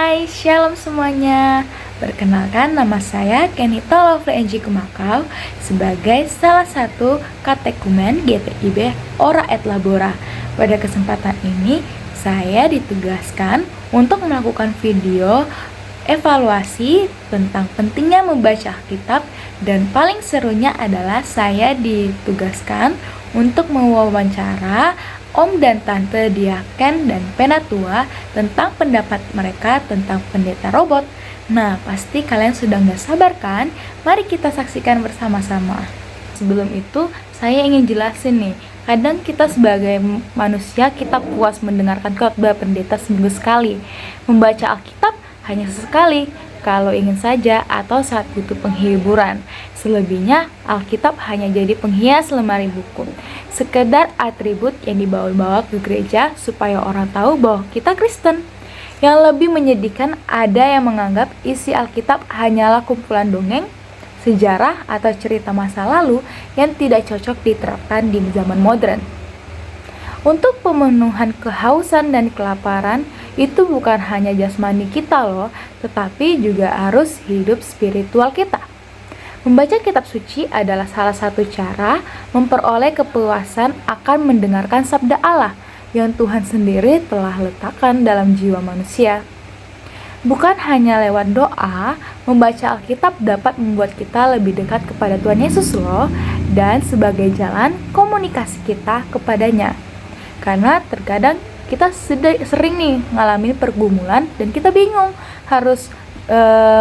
Hai, shalom semuanya. Perkenalkan, nama saya Kenita Lovely Enji Kumakau sebagai salah satu katekumen GPIB Ora et Labora. Pada kesempatan ini, saya ditugaskan untuk melakukan video evaluasi tentang pentingnya membaca Alkitab, dan paling serunya adalah saya ditugaskan untuk mewawancara Om dan Tante Diaken dan Penatua tentang pendapat mereka tentang pendeta robot. Nah, pasti kalian sudah gak sabar kan? Mari kita saksikan bersama-sama. Sebelum itu, saya ingin jelasin nih. Kadang kita sebagai manusia, kita puas mendengarkan khotbah pendeta seminggu sekali. Membaca Alkitab hanya sesekali, kalau ingin saja atau saat butuh penghiburan. Selebihnya, Alkitab hanya jadi penghias lemari buku, sekedar atribut yang dibawa-bawa ke gereja supaya orang tahu bahwa kita Kristen. Yang lebih menyedihkan, ada yang menganggap isi Alkitab hanyalah kumpulan dongeng, sejarah, atau cerita masa lalu yang tidak cocok diterapkan di zaman modern. Untuk pemenuhan kehausan dan kelaparan, itu bukan hanya jasmani kita loh, tetapi juga harus hidup spiritual kita. Membaca kitab suci adalah salah satu cara memperoleh kepuasan akan mendengarkan sabda Allah yang Tuhan sendiri telah letakkan dalam jiwa manusia. Bukan hanya lewat doa, membaca Alkitab dapat membuat kita lebih dekat kepada Tuhan Yesus loh, dan sebagai jalan komunikasi kita kepadanya. Karena terkadang kita sering nih ngalamin pergumulan dan kita bingung harus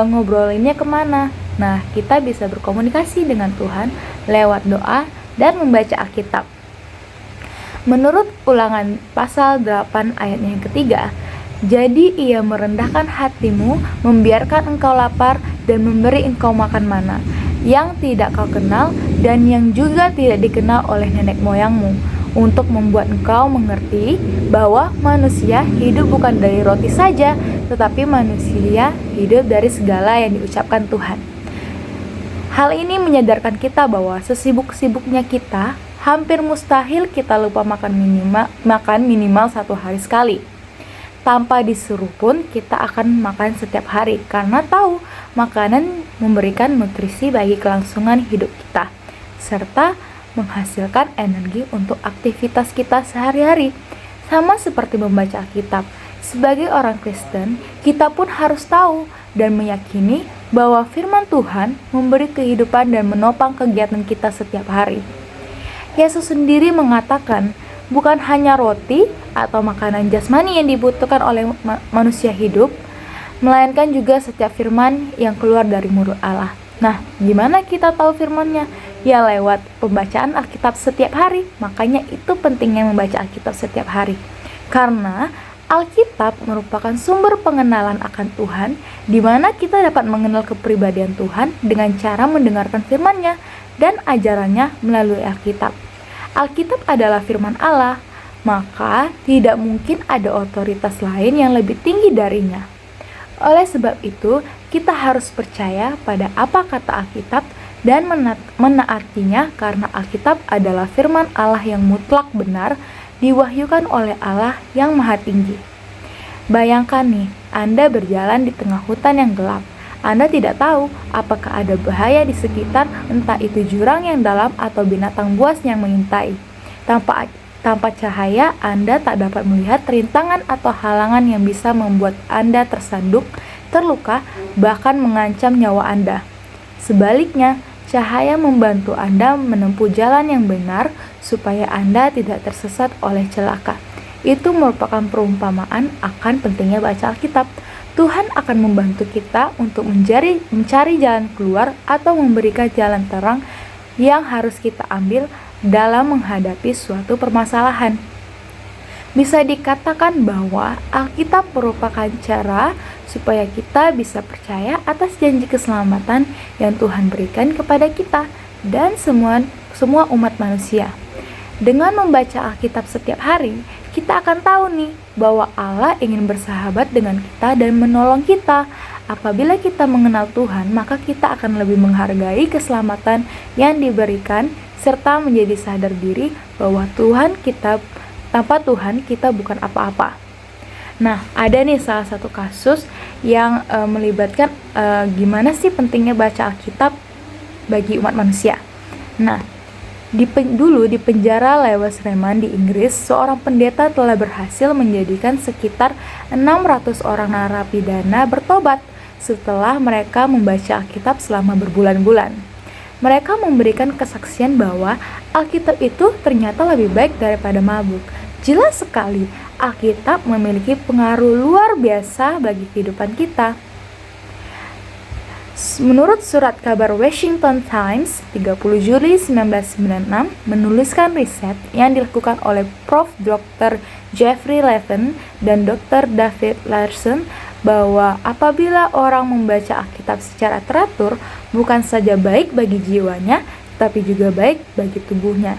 ngobrolinnya kemana. Nah, kita bisa berkomunikasi dengan Tuhan lewat doa dan membaca Alkitab. Menurut Ulangan pasal 8 ayatnya yang ketiga, jadi ia merendahkan hatimu, membiarkan engkau lapar dan memberi engkau makan mana, yang tidak kau kenal dan yang juga tidak dikenal oleh nenek moyangmu, untuk membuat engkau mengerti bahwa manusia hidup bukan dari roti saja, tetapi manusia hidup dari segala yang diucapkan Tuhan. Hal ini menyadarkan kita bahwa sesibuk-sibuknya kita, hampir mustahil kita lupa makan minimal 1 hari sekali. Tanpa disuruh pun kita akan makan setiap hari, karena tahu makanan memberikan nutrisi bagi kelangsungan hidup kita, serta menghasilkan energi untuk aktivitas kita sehari-hari. Sama seperti membaca Alkitab, sebagai orang Kristen, kita pun harus tahu dan meyakini bahwa firman Tuhan memberi kehidupan dan menopang kegiatan kita setiap hari. Yesus sendiri mengatakan, bukan hanya roti atau makanan jasmani yang dibutuhkan oleh manusia hidup, melainkan juga setiap firman yang keluar dari mulut Allah. Nah, gimana kita tahu firman-Nya? Ya lewat pembacaan Alkitab setiap hari. Makanya itu pentingnya membaca Alkitab setiap hari. Karena Alkitab merupakan sumber pengenalan akan Tuhan, di mana kita dapat mengenal kepribadian Tuhan dengan cara mendengarkan firman-Nya dan ajarannya melalui Alkitab. Alkitab adalah firman Allah, maka tidak mungkin ada otoritas lain yang lebih tinggi darinya. Oleh sebab itu, kita harus percaya pada apa kata Alkitab dan menaatinya, karena Alkitab adalah firman Allah yang mutlak benar, diwahyukan oleh Allah yang Maha Tinggi. Bayangkan nih, Anda berjalan di tengah hutan yang gelap. Anda tidak tahu apakah ada bahaya di sekitar, entah itu jurang yang dalam atau binatang buas yang mengintai. Tanpa cahaya, Anda tak dapat melihat rintangan atau halangan yang bisa membuat Anda tersandung, terluka, bahkan mengancam nyawa Anda. Sebaliknya, cahaya membantu Anda menempuh jalan yang benar supaya Anda tidak tersesat oleh celaka. Itu merupakan perumpamaan akan pentingnya baca Alkitab. Tuhan akan membantu kita untuk mencari jalan keluar atau memberikan jalan terang yang harus kita ambil dalam menghadapi suatu permasalahan. Bisa dikatakan bahwa Alkitab merupakan cara supaya kita bisa percaya atas janji keselamatan yang Tuhan berikan kepada kita dan semua umat manusia. Dengan membaca Alkitab setiap hari, kita akan tahu nih bahwa Allah ingin bersahabat dengan kita dan menolong kita. Apabila kita mengenal Tuhan, maka kita akan lebih menghargai keselamatan yang diberikan serta menjadi sadar diri bahwa tanpa Tuhan kita bukan apa-apa. Nah, ada nih salah satu kasus yang melibatkan gimana sih pentingnya baca Alkitab bagi umat manusia. Nah, dulu di penjara Lewes Reman di Inggris, seorang pendeta telah berhasil menjadikan sekitar 600 orang narapidana bertobat setelah mereka membaca Alkitab selama berbulan-bulan. Mereka memberikan kesaksian bahwa Alkitab itu ternyata lebih baik daripada mabuk. Jelas sekali, Alkitab memiliki pengaruh luar biasa bagi kehidupan kita. Menurut surat kabar Washington Times, 30 Juli 1996 menuliskan riset yang dilakukan oleh Prof. Dr. Jeffrey Levin dan Dr. David Larson bahwa apabila orang membaca Alkitab secara teratur, bukan saja baik bagi jiwanya, tapi juga baik bagi tubuhnya.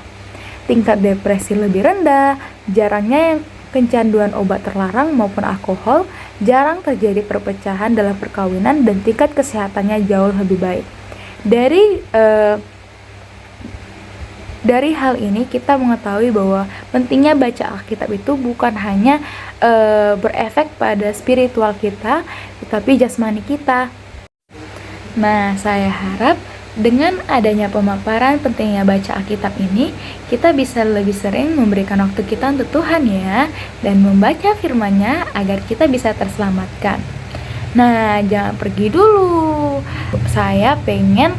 Tingkat depresi lebih rendah, jarangnya yang kecanduan obat terlarang maupun alkohol, jarang terjadi perpecahan dalam perkawinan, dan tingkat kesehatannya jauh lebih baik. Dari hal ini kita mengetahui bahwa pentingnya baca Alkitab itu bukan hanya berefek pada spiritual kita, tetapi jasmani kita. Nah, saya harap dengan adanya pemaparan pentingnya baca Alkitab ini, kita bisa lebih sering memberikan waktu kita untuk Tuhan ya, dan membaca firman-Nya agar kita bisa terselamatkan. Nah, jangan pergi dulu. Saya pengen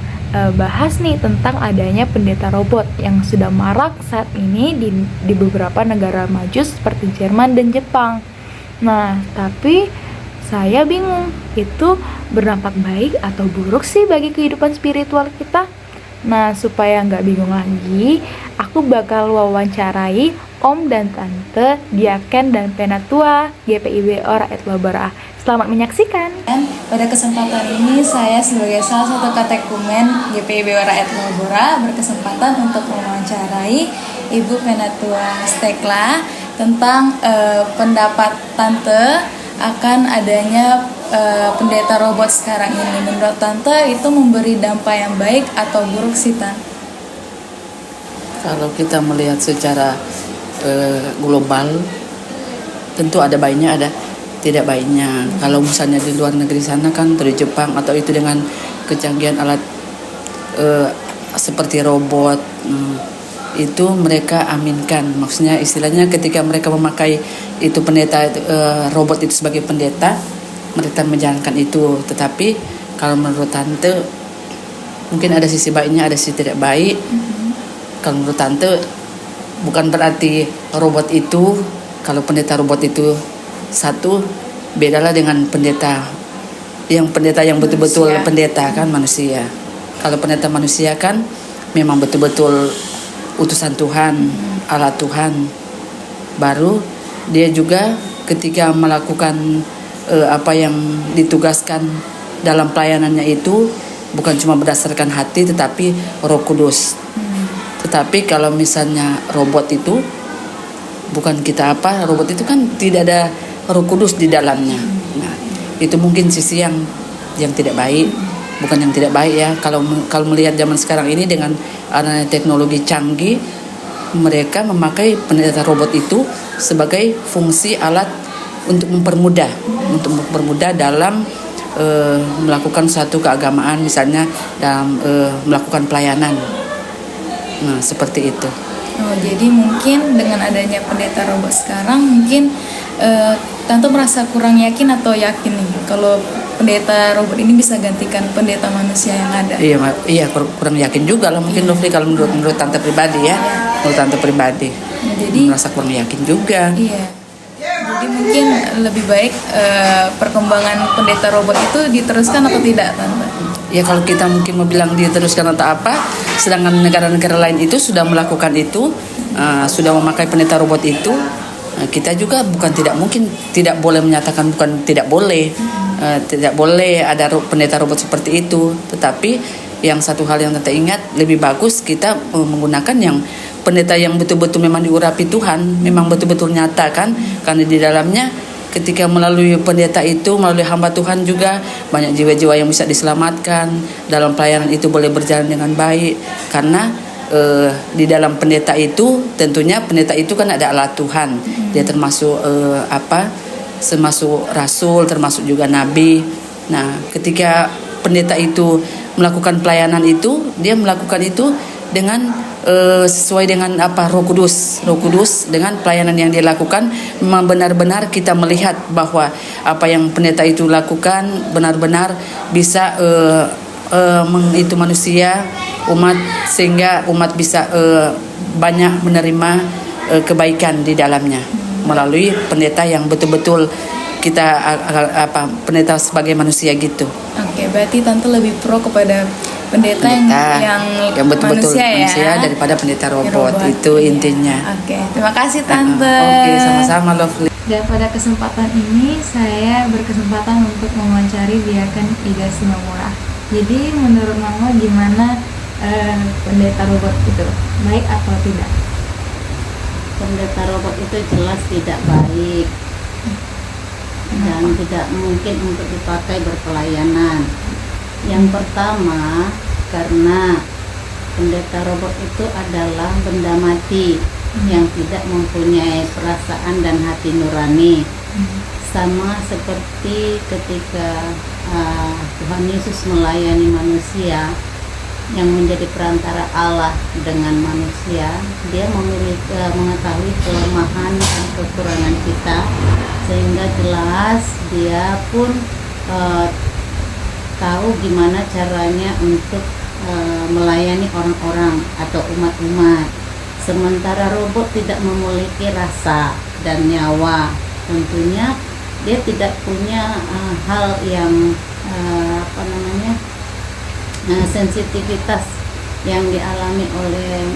bahas nih tentang adanya pendeta robot yang sudah marak saat ini di beberapa negara maju seperti Jerman dan Jepang. Nah, tapi saya bingung, itu berdampak baik atau buruk sih bagi kehidupan spiritual kita? Nah, supaya nggak bingung lagi, aku bakal wawancarai Om dan Tante Diaken dan Penatua GPIB Ora et Labora. Selamat menyaksikan. Pada kesempatan ini saya sebagai salah satu katekumen GPIB Ora et Labora berkesempatan untuk mewawancarai Ibu Penatua Stekla tentang pendapat Tante akan adanya pendeta robot sekarang ini. Menurut Tante itu memberi dampak yang baik atau buruk sih, Tante? Kalau kita melihat secara global, tentu ada baiknya, ada tidak baiknya. Kalau misalnya di luar negeri sana kan, dari Jepang atau itu dengan kecanggihan alat seperti robot, itu mereka aminkan. Maksudnya istilahnya ketika mereka memakai itu pendeta robot itu sebagai pendeta, mereka menjalankan itu. Tetapi kalau menurut Tante mungkin ada sisi baiknya, ada sisi tidak baik. Kalau menurut Tante bukan berarti robot itu, kalau pendeta robot itu satu, bedalah dengan pendeta yang betul-betul manusia. Pendeta kan manusia. Kalau pendeta manusia kan memang betul-betul utusan Tuhan, Allah Tuhan. Baru dia juga ketika melakukan apa yang ditugaskan dalam pelayanannya itu bukan cuma berdasarkan hati tetapi Roh Kudus. Tetapi kalau misalnya robot itu bukan kita robot itu kan tidak ada Roh Kudus di dalamnya. Nah, itu mungkin sisi yang tidak baik. Bukan yang tidak baik ya. Kalau melihat zaman sekarang ini dengan adanya teknologi canggih, mereka memakai pendeta robot itu sebagai fungsi alat untuk mempermudah dalam melakukan suatu keagamaan, misalnya dalam melakukan pelayanan. Nah, seperti itu. Oh, jadi mungkin dengan adanya pendeta robot sekarang mungkin Tante merasa kurang yakin atau yakin nih kalau pendeta robot ini bisa gantikan pendeta manusia yang ada? Iya, kurang yakin juga lah mungkin Lovely, kalau menurut Tante pribadi ya. Menurut Tante pribadi. Jadi merasa kurang yakin juga. Iya. Jadi mungkin lebih baik perkembangan pendeta robot itu diteruskan atau tidak, Tante? Ya, kalau kita mungkin mau bilang diteruskan atau apa, sedangkan negara-negara lain itu sudah melakukan itu, sudah memakai pendeta robot itu, kita juga bukan tidak boleh menyatakan bukan tidak boleh. Tidak boleh ada pendeta robot seperti itu. Tetapi yang satu hal yang kita ingat, lebih bagus kita menggunakan yang pendeta yang betul-betul memang diurapi Tuhan, memang betul-betul nyata kan, karena di dalamnya ketika melalui pendeta itu, melalui hamba Tuhan juga banyak jiwa-jiwa yang bisa diselamatkan, dalam pelayanan itu boleh berjalan dengan baik. Karena di dalam pendeta itu tentunya pendeta itu kan ada alat Tuhan, dia termasuk termasuk rasul, termasuk juga nabi. Nah, ketika pendeta itu melakukan pelayanan itu, dia melakukan itu dengan sesuai dengan Roh Kudus dengan pelayanan yang dia lakukan. Memang benar-benar kita melihat bahwa apa yang pendeta itu lakukan benar-benar bisa itu manusia, umat, sehingga umat bisa banyak menerima kebaikan di dalamnya melalui pendeta yang betul-betul kita pendeta sebagai manusia gitu. Oke, berarti tante lebih pro kepada pendeta yang betul-betul manusia ya, daripada pendeta robot. Itu intinya. Oke, terima kasih tante. Oke, sama-sama Lovely. Dan pada kesempatan ini saya berkesempatan untuk mewawancari Diaken Ida Simamora. Jadi menurut Mama gimana pendeta robot itu, baik atau tidak? Pendeta robot itu jelas tidak baik dan tidak mungkin untuk dipakai berpelayanan. Yang pertama, karena pendeta robot itu adalah benda mati yang tidak mempunyai perasaan dan hati nurani. Sama seperti ketika Tuhan Yesus melayani manusia yang menjadi perantara Allah dengan manusia, dia mengetahui kelemahan dan kekurangan kita, sehingga jelas dia pun tahu gimana caranya untuk melayani orang-orang atau umat-umat. Sementara robot tidak memiliki rasa dan nyawa, tentunya dia tidak punya hal yang sensitivitas yang dialami oleh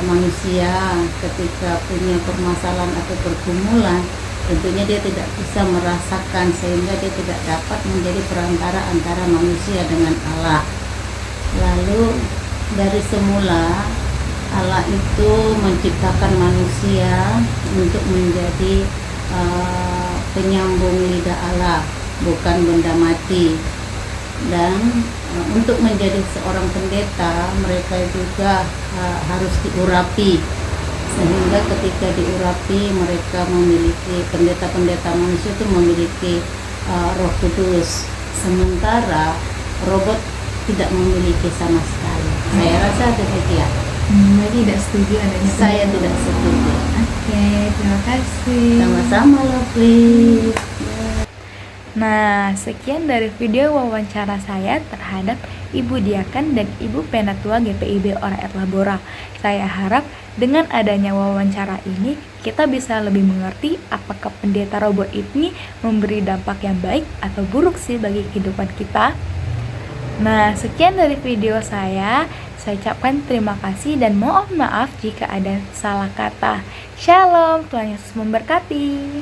manusia ketika punya permasalahan atau pergumulan. Tentunya dia tidak bisa merasakan, sehingga dia tidak dapat menjadi perantara antara manusia dengan Allah. Lalu dari semula Allah itu menciptakan manusia untuk menjadi penyambung lidah Allah, bukan benda mati. Dan untuk menjadi seorang pendeta, mereka juga harus diurapi, sehingga ketika diurapi mereka memiliki, pendeta-pendeta manusia itu memiliki Roh Kudus, sementara robot tidak memiliki sama sekali. Saya rasa demikian. Jadi tidak setuju adanya. Saya tidak setuju. Oke, terima kasih. Sama-sama, Lovely. Nah, sekian dari video wawancara saya terhadap Ibu Diaken dan Ibu Penatua GPIB Ora et Labora. Saya harap dengan adanya wawancara ini kita bisa lebih mengerti apakah pendeta robot ini memberi dampak yang baik atau buruk sih bagi kehidupan kita. Nah, sekian dari video saya. Saya ucapkan terima kasih dan mohon maaf jika ada salah kata. Shalom, Tuhan Yesus memberkati.